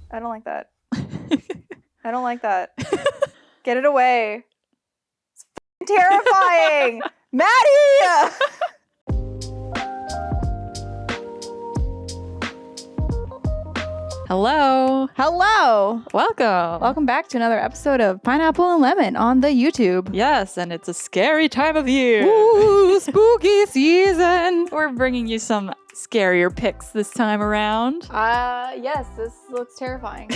I don't like that. I don't like that. Get it away. It's terrifying. Maddy! Hello. Hello. Welcome. Welcome back to another episode of Pineapple and Lemon on the YouTube. Yes, and it's a scary time of year. Ooh, spooky season. We're bringing you some scarier picks this time around. Yes, this looks terrifying.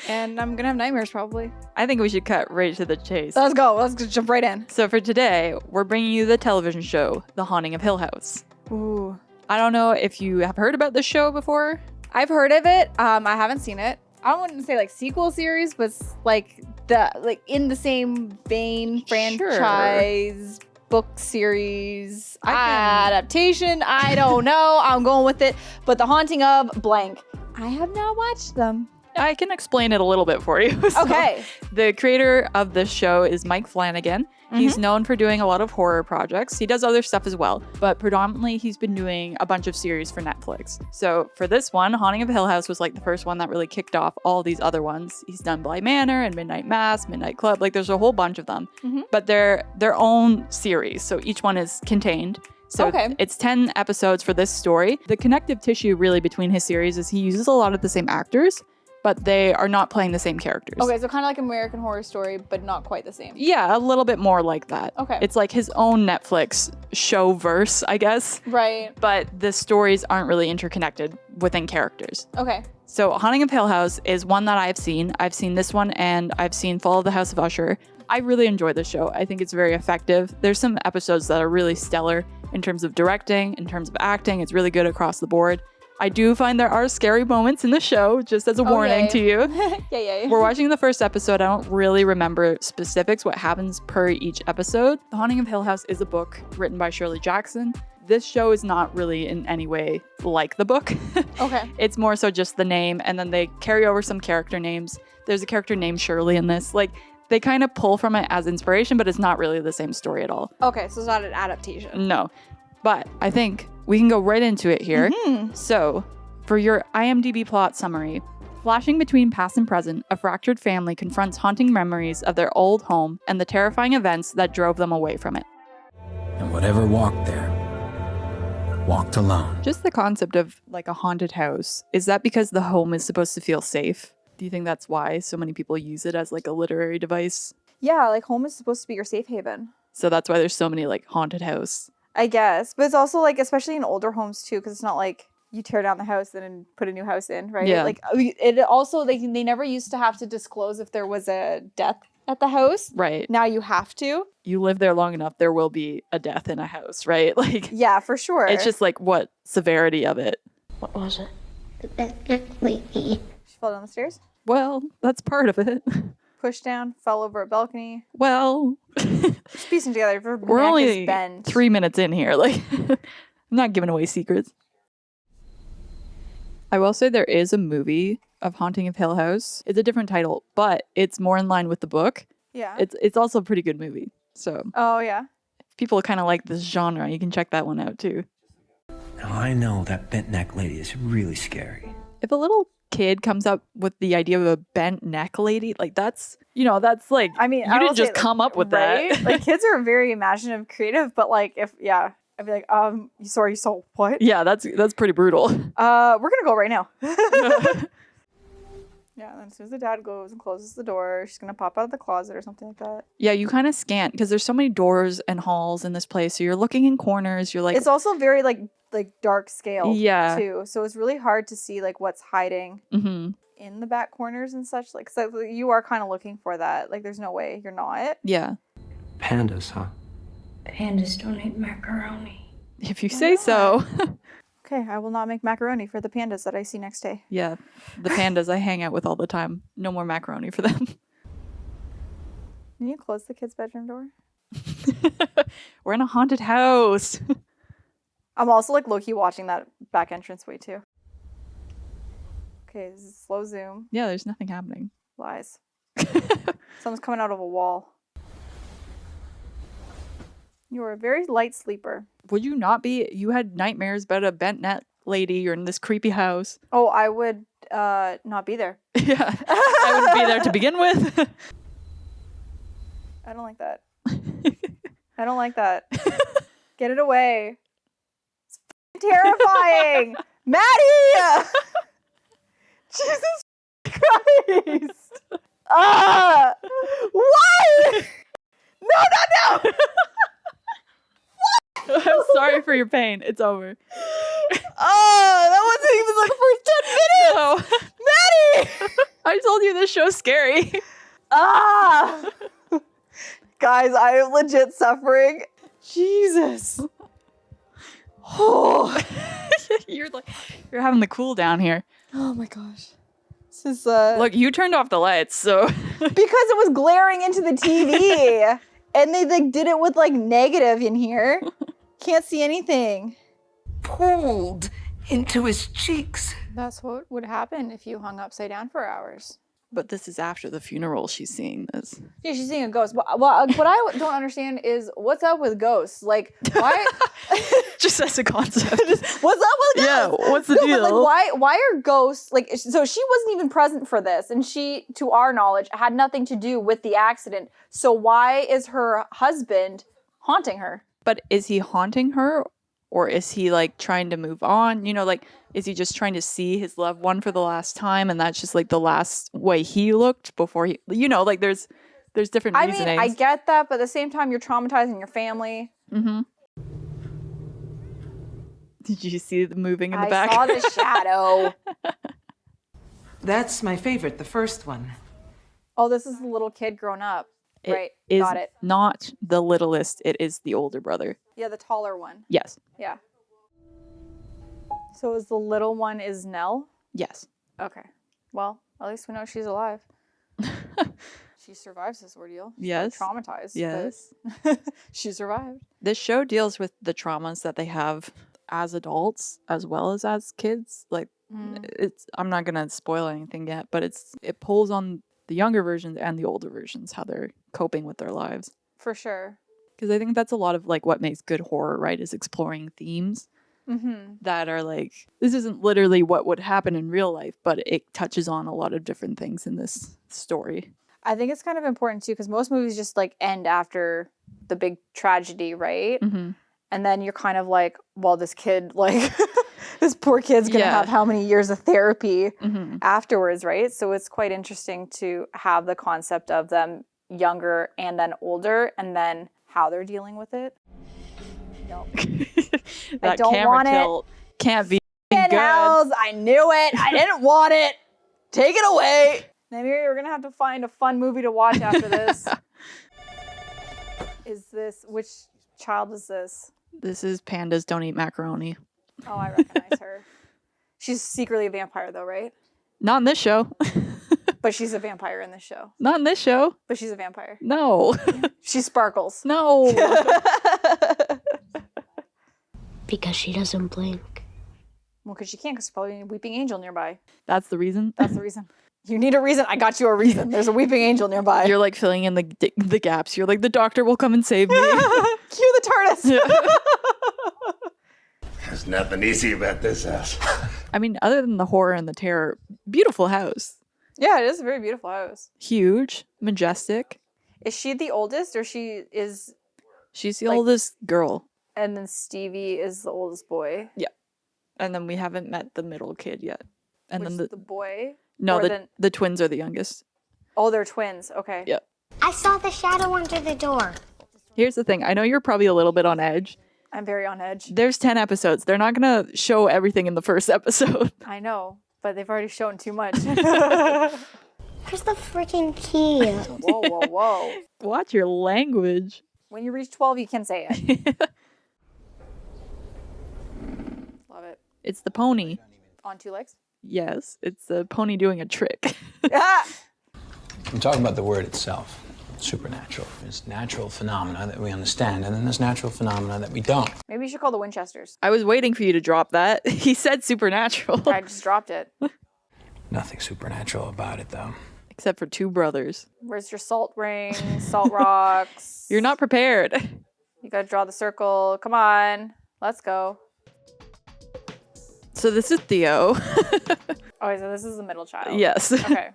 And I'm gonna have nightmares probably. I think we should cut right to the chase. Let's go. Let's just jump right in. So for today, we're bringing you the television show, The Haunting of Hill House. Ooh. I don't know if you have heard about this show before. I've heard of it. I haven't seen it. I wouldn't say like sequel series, but like in the same vein, franchise, book series, adaptation. I don't know. I'm going with it. But The Haunting of blank. I have not watched them. I can explain it a little bit for you. Okay. The creator of this show is Mike Flanagan. He's known for doing a lot of horror projects. He does other stuff as well, but predominantly he's been doing a bunch of series for Netflix. So for this one, Haunting of Hill House was like the first one that really kicked off all these other ones. He's done Bly Manor and Midnight Mass, Midnight Club. Like there's a whole bunch of them, but they're their own series. So each one is contained. So it's 10 episodes for this story. The connective tissue really between his series is he uses a lot of the same actors, but they are not playing the same characters. Okay, so kind of like American Horror Story, but not quite the same. Yeah, a little bit more like that. Okay. It's like his own Netflix show verse, I guess. Right. But the stories aren't really interconnected within characters. Okay. So Haunting of Hill House is one that I've seen. I've seen this one and I've seen Fall of the House of Usher. I really enjoy this show. I think it's very effective. There's some episodes that are really stellar in terms of directing, in terms of acting. It's really good across the board. I do find there are scary moments in the show, just as a warning to you. Yay. We're watching the first episode. I don't really remember specifics, what happens per each episode. The Haunting of Hill House is a book written by Shirley Jackson. This show is not really in any way like the book. Okay. It's more so just the name, and then they carry over some character names. There's a character named Shirley in this. Like, they kind of pull from it as inspiration, but it's not really the same story at all. Okay, so it's not an adaptation. No. But I think we can go right into it here. So, for your IMDb plot summary, flashing between past and present, a fractured family confronts haunting memories of their old home and the terrifying events that drove them away from it. And whatever walked there, walked alone. Just the concept of like a haunted house, is that because the home is supposed to feel safe? Do you think that's why so many people use it as like a literary device? Yeah, like home is supposed to be your safe haven. So that's why there's so many like haunted house. I guess. But it's also like, especially in older homes too, because it's not like you tear down the house and then put a new house in, right? Yeah. Like it also, they never used to have to disclose if there was a death at the house. Right. Now you have to. You live there long enough, there will be a death in a house, right? Like, yeah, for sure. it's just like what severity of it. What was it? The lady. She fell down the stairs, Well, that's part of it. pushed down, fell over a balcony. Well, Just piecing together. Her we're neck only is bent. 3 minutes in here. Like, I'm not giving away secrets. I will say there is a movie of Haunting of Hill House. It's a different title, but it's more in line with the book. Yeah. It's also a pretty good movie. So Oh, yeah. if people kind of like this genre, you can check that one out too. Now I know that bent neck lady is really scary. If a little kid comes up with the idea of a bent neck lady, like that's like, I mean, you I will didn't just say, come up with right? that. Like, kids are very imaginative, creative, but like, I'd be like, sorry, so what? Yeah, that's pretty brutal. We're gonna go right now. Yeah, and then as soon as the dad goes and closes the door, she's gonna pop out of the closet or something like that. Yeah, you kind of scant because there's so many doors and halls in this place. So you're looking in corners. You're like, It's also very like dark scale, Yeah. too. So it's really hard to see like what's hiding mm-hmm. in the back corners and such. Like, so you are kind of looking for that. Like, there's no way you're not. Yeah. Pandas, huh? Pandas don't eat macaroni. If you say so. Okay, I will not make macaroni for the pandas that I see next day. Yeah, the pandas I hang out with all the time. No more macaroni for them. Can you close the kid's bedroom door? We're in a haunted house. I'm also like low-key watching that back entranceway too. Okay, this is slow zoom. Yeah, there's nothing happening. Lies. Someone's coming out of a wall. You are a very light sleeper. Would you not be? You had nightmares about a bent neck lady. You're in this creepy house. Oh, I would not be there. Yeah. I wouldn't be there to begin with. I don't like that. I don't like that. Get it away. It's terrifying. Maddie! Jesus Christ. Why? No. I'm sorry for your pain. It's over. That wasn't even like the first 10 minutes. No. Maddie! I told you this show's scary. Guys, I am legit suffering. Jesus. Oh. You're having the cool down here. Oh my gosh. This is Look, you turned off the lights, so because it was glaring into the TV. And they did it with negative in here. Can't see anything. Pulled into his cheeks. That's what would happen if you hung upside down for hours. but this is after the funeral she's seeing this. Yeah, she's seeing a ghost. Well, what I don't understand is what's up with ghosts? Like, why? Just as a concept. What's up with ghosts? Yeah, what's the No, deal? but why are ghosts, so she wasn't even present for this, and she, to our knowledge, had nothing to do with the accident. So why is her husband haunting her? But is he haunting her? Or is he trying to move on? Is he just trying to see his loved one for the last time? And that's just the last way he looked before he, there's different reasonings. I mean, I get that, but at the same time, you're traumatizing your family. Mm-hmm. Did you see the moving in the back? I saw the shadow. That's my favorite, the first one. Oh, this is the little kid grown up. Right, is got it. Not the littlest, it is the older brother. Yeah, the taller one. Yes. Yeah. So is the little one is Nell? Yes. Okay. Well, at least we know she's alive. She survives this ordeal. She's Yes. traumatized. Yes. But she survived. This show deals with the traumas that they have as adults as well as kids. I'm not gonna spoil anything yet, but it pulls on the younger versions and the older versions, how they're coping with their lives. For sure. Because I think that's a lot of what makes good horror, right? Is exploring themes that are this isn't literally what would happen in real life, but it touches on a lot of different things in this story. I think it's kind of important too, because most movies just end after the big tragedy, right? Mm-hmm. And then you're kind of well, this kid, this poor kid's going to Yeah. have how many years of therapy Mm-hmm. afterwards, right? So it's quite interesting to have the concept of them younger and then older, and then how they're dealing with it. No. That don't camera want it. tilt can't be good. Hells, I knew it. I didn't want it. Take it away. Maybe you're going to have to find a fun movie to watch after this. Which child is this? This is Pandas Don't Eat Macaroni. Oh, I recognize her. She's secretly a vampire, though, right? Not in this show. But she's a vampire in this show. Not in this show. But she's a vampire. No. She sparkles. No. Because she doesn't blink. Well, because she can't, because there's probably a weeping angel nearby. That's the reason. That's the reason. You need a reason. I got you a reason. There's a weeping angel nearby. You're filling in the gaps. You're the doctor will come and save me. Cue the TARDIS. There's nothing easy about this house. I mean, other than the horror and the terror, beautiful house. Yeah, it is a very beautiful house. Huge, majestic. Is she the oldest, or she is? She's the oldest girl. And then Stevie is the oldest boy. Yeah. And then we haven't met the middle kid yet. And Which then is the boy? no, Or the twins are the youngest. Oh, they're twins. Okay. Yeah. I saw the shadow under the door. Here's the thing. I know you're probably a little bit on edge. I'm very on edge. There's 10 episodes. They're not going to show everything in the first episode. I know, but they've already shown too much. Where's the freaking key? Whoa, whoa, whoa. Watch your language. When you reach 12, you can say it. Love it. It's the pony. On two legs? Yes, it's the pony doing a trick. Ah! I'm talking about the word itself, supernatural. There's natural phenomena that we understand, and then there's natural phenomena that we don't. Maybe you should call the Winchesters. I was waiting for you to drop that. He said supernatural. I just dropped it. Nothing supernatural about it, though. Except for two brothers. Where's your salt ring, salt rocks? You're not prepared. You gotta draw the circle. Come on. Let's go. So this is Theo. Oh, so this is the middle child. Yes. Okay.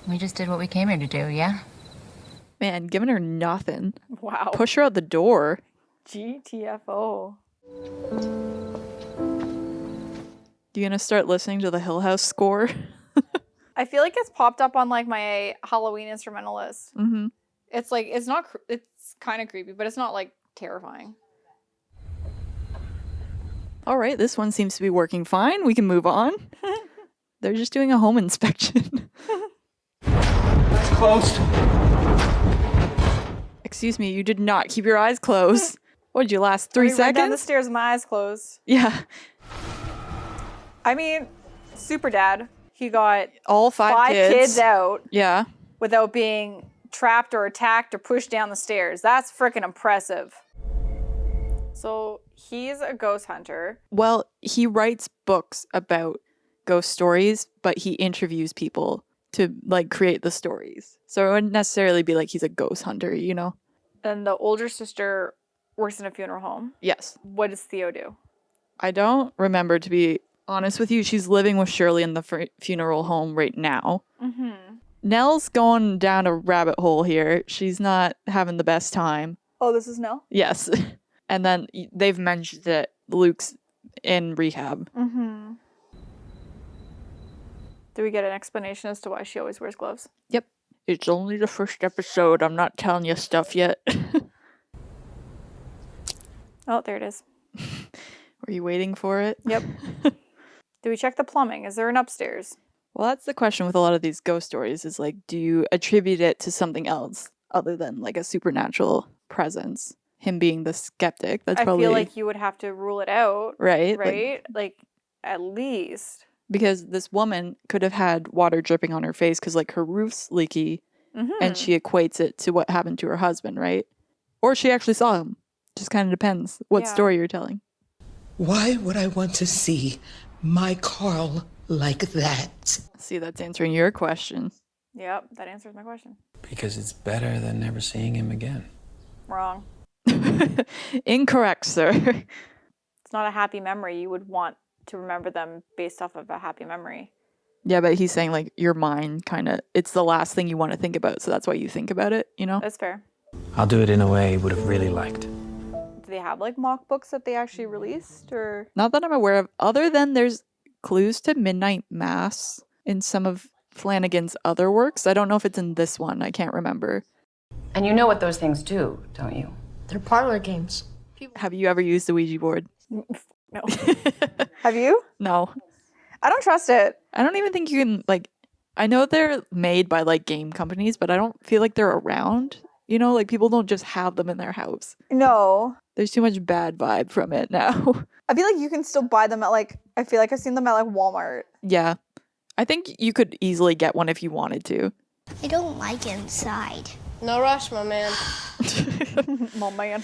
We just did what we came here to do, yeah? Man, giving her nothing. Wow. Push her out the door. GTFO. You gonna start listening to the Hill House score? I feel like it's popped up on like my Halloween instrumental list. Mm-hmm. It's like, it's not, it's kind of creepy, but it's not like terrifying. All right, this one seems to be working fine. We can move on. They're just doing a home inspection. It's closed. Excuse me, you did not keep your eyes closed. What did you last 3 I ran down the seconds? stairs with my eyes closed. Yeah, I mean, super dad. He got all five kids out Yeah, without being trapped or attacked or pushed down the stairs. That's freaking impressive. So he's a ghost hunter. well, he writes books about ghost stories, but he interviews people to like create the stories. So it wouldn't necessarily be like he's a ghost hunter, you know? And the older sister works in a funeral home. Yes. What does Theo do? I don't remember, to be honest with you. She's living with Shirley in the funeral home right now. Mm-hmm. Nell's going down a rabbit hole here. She's not having the best time. Oh, this is Nell? Yes. And then they've mentioned that Luke's in rehab. Mm-hmm. Do we get an explanation as to why she always wears gloves? Yep. It's only the first episode. I'm not telling you stuff yet. Oh, there it is. Were you waiting for it? Yep. Do we check the plumbing? Is there an upstairs? Well, that's the question with a lot of these ghost stories is like, do you attribute it to something else other than like a supernatural presence? Him being the skeptic. That's probably... I feel like you would have to rule it out. Right? Right? Like at least. Because this woman could have had water dripping on her face because like her roof's leaky and she equates it to what happened to her husband, right? Or she actually saw him. Just kind of depends what story you're telling. Why would I want to see my Carl like that? See, that's answering your question. Yep, that answers my question. Because it's better than never seeing him again. Wrong. Incorrect, sir. It's not a happy memory. You would want to remember them based off of a happy memory. Yeah, but he's saying like your mind kind of, it's the last thing you want to think about. So that's why you think about it, you know? That's fair. I'll do it in a way he would have really liked. Do they have like mock books that they actually released or? Not that I'm aware of, other than there's clues to Midnight Mass in some of Flanagan's other works. I don't know if it's in this one. I can't remember. And you know what those things do, don't you? They're parlor games. Have you ever used the Ouija board? No. Have you? No. I don't trust it. I don't even think you can, like, I know they're made by, like, game companies, but I don't feel like they're around. You know, like, people don't just have them in their house. No. There's too much bad vibe from it now. I feel like you can still buy them at like, I feel like I've seen them at like Walmart. Yeah. I think you could easily get one if you wanted to. I don't like inside. No rush, my man. Oh man.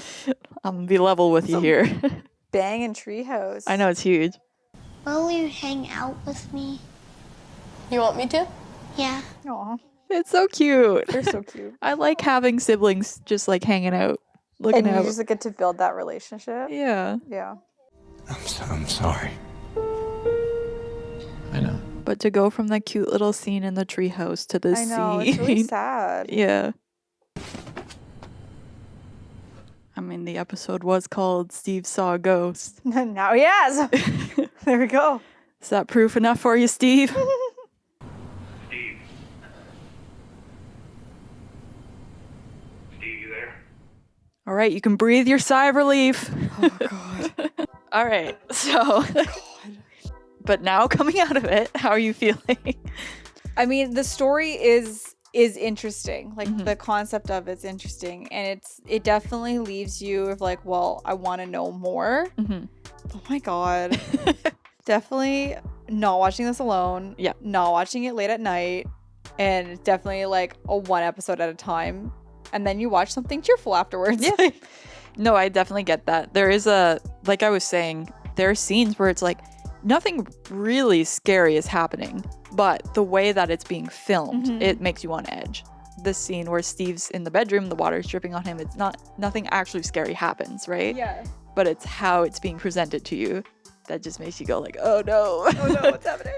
I'm gonna be level with you here. Banging treehouse. I know it's huge. Will you hang out with me? You want me to? Yeah. Aw, It's so cute. they're so cute. I like having siblings just like hanging out, looking And out. you just get to build that relationship. Yeah. Yeah. I'm sorry. I know. But to go from that cute little scene in the treehouse to this I know. scene. It's really sad. Yeah. I mean, the episode was called Steve Saw a Ghost. Now he has. There we go. Is that proof enough for you, Steve? Steve. Steve, you there? All right, you can breathe your sigh of relief. Oh, God. All right, so. But now coming out of it, how are you feeling? I mean, the story is interesting. Like the concept of it's interesting, and it definitely leaves you with like, well, I want to know more. Oh my God. Definitely not watching this alone. Yeah. Not watching it late at night, and definitely like a one episode at a time, and then you watch something cheerful afterwards. Yeah. No, I definitely get that. There is like I was saying, there are scenes where it's like nothing really scary is happening, but the way that it's being filmed, it makes you on edge. This scene where Steve's in the bedroom, the water's dripping on him, it's nothing actually scary happens, right? Yeah. But it's how it's being presented to you that just makes you go like, oh no. Oh no, what's happening?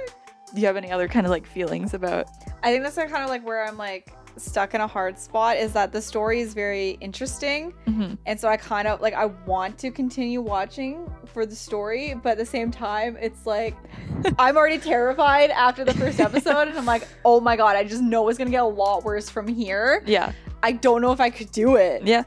Do you have any other kind of like feelings about? I think that's kind of like where I'm like stuck in a hard spot, is that the story is very interesting. And so I kind of like, I want to continue watching for the story, but at the same time it's like I'm already terrified after the first episode, and I'm like, oh my god, I just know it's gonna get a lot worse from here. Yeah. I don't know if I could do it. Yeah.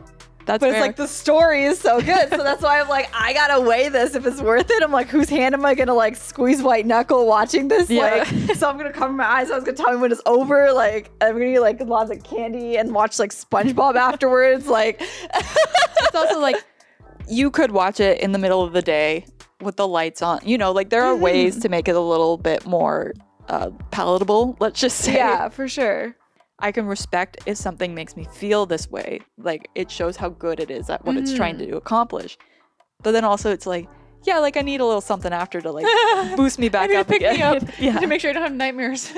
That's but fair. it's like the story is so good, so that's why I'm like, I gotta weigh this if it's worth it. I'm like, whose hand am I gonna like squeeze white knuckle watching this? Yeah. Like, so I'm gonna cover my eyes. I was gonna tell me when it's over. Like, I'm gonna eat like lots of candy and watch like SpongeBob afterwards. Like, it's also like you could watch it in the middle of the day with the lights on. You know, like there are ways to make it a little bit more palatable. Let's just say. yeah, for sure. I can respect if something makes me feel this way. Like it shows how good it is at what it's trying to accomplish. But then also it's like, yeah, like I need a little something after to like boost me back up again. Me up. Yeah. To make sure I don't have nightmares.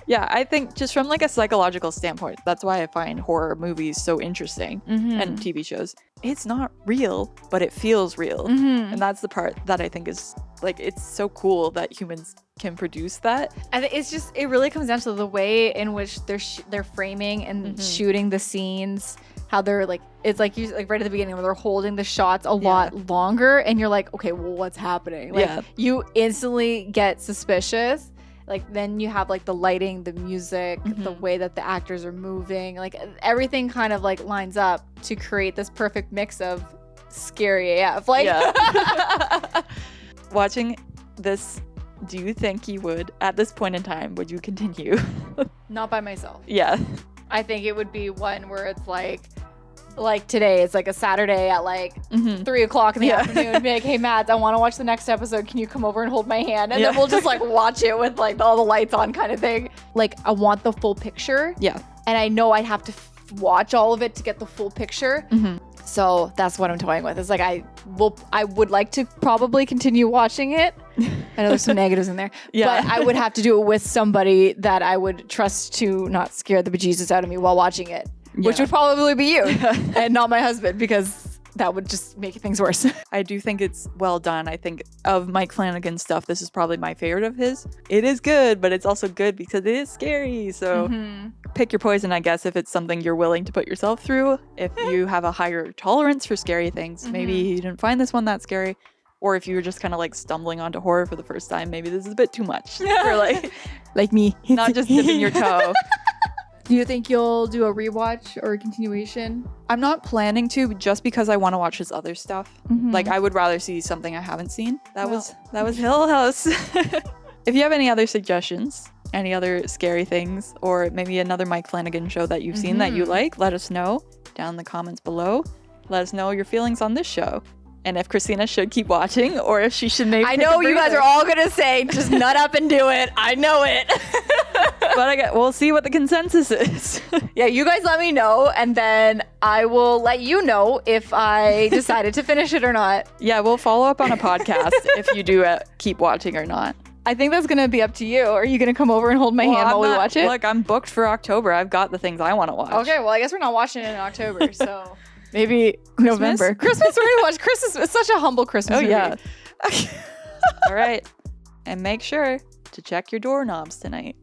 Yeah, I think just from like a psychological standpoint, that's why I find horror movies so interesting and TV shows. It's not real, but it feels real. And that's the part that I think is like, it's so cool that humans can produce that. I think it's just, it really comes down to the way in which they're framing and shooting the scenes. How they're like, it's like you like right at the beginning where they're holding the shots a lot longer, and you're like, okay, well, what's happening? Like you instantly get suspicious. Like then you have like the lighting, the music, the way that the actors are moving, like everything kind of like lines up to create this perfect mix of scary AF. Like watching this, do you think you would, at this point in time, would you continue? not by myself. Yeah. I think it would be one where it's like today, it's like a Saturday at like 3 o'clock in the afternoon. Be like, hey, Mads, I want to watch the next episode. Can you come over and hold my hand? And then we'll just like watch it with like all the lights on kind of thing. Like I want the full picture. Yeah. And I know I'd have to watch all of it to get the full picture. So that's what I'm toying with. It's like I would like to probably continue watching it. I know there's some negatives in there, but I would have to do it with somebody that I would trust to not scare the bejesus out of me while watching it, which would probably be you and not my husband, because that would just make things worse. I do think it's well done. I think of Mike Flanagan's stuff, this is probably my favorite of his. It is good, but it's also good because it is scary. So pick your poison, I guess, if it's something you're willing to put yourself through. If you have a higher tolerance for scary things, maybe you didn't find this one that scary. Or if you were just kind of like stumbling onto horror for the first time, maybe this is a bit too much for like me. Not just dipping your toe. Do you think you'll do a rewatch or a continuation? I'm not planning to, just because I want to watch his other stuff. Like I would rather see something I haven't seen. That was Hill House. If you have any other suggestions, any other scary things, or maybe another Mike Flanagan show that you've seen that you like, let us know down in the comments below. Let us know your feelings on this show. And if Christina should keep watching, or if she should maybe. I know you guys are all gonna say, just nut up and do it. I know it. But we'll see what the consensus is. Yeah, you guys let me know, and then I will let you know if I decided to finish it or not. Yeah, we'll follow up on a podcast if you do keep watching or not. I think that's gonna be up to you. Are you gonna come over and hold my hand while we watch it? Look, I'm booked for October. I've got the things I want to watch. Okay, well, I guess we're not watching it in October, so. Maybe November. Christmas, we're gonna watch Christmas. It's such a humble Christmas movie. Yeah. All right. And make sure to check your doorknobs tonight.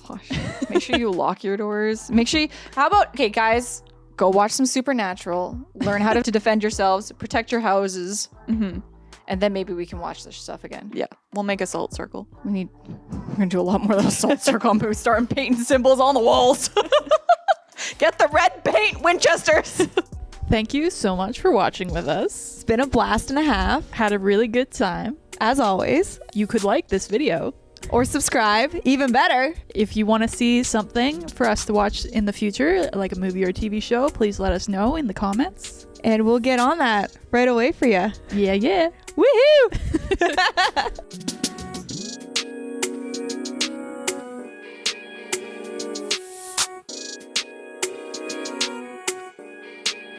Gosh. Make sure you lock your doors. Make sure okay, guys, go watch some Supernatural. Learn how to defend yourselves, protect your houses. And then maybe we can watch this stuff again. Yeah. We'll make a salt circle. We're gonna do a lot more than a salt circle. I'm gonna start painting symbols on the walls. Get the red paint, Winchesters. Thank you so much for watching with us. It's been a blast and a half. Had a really good time. As always. You could like this video. Or subscribe, even better. If you want to see something for us to watch in the future, like a movie or TV show, please let us know in the comments. And we'll get on that right away for you. Yeah. Woohoo!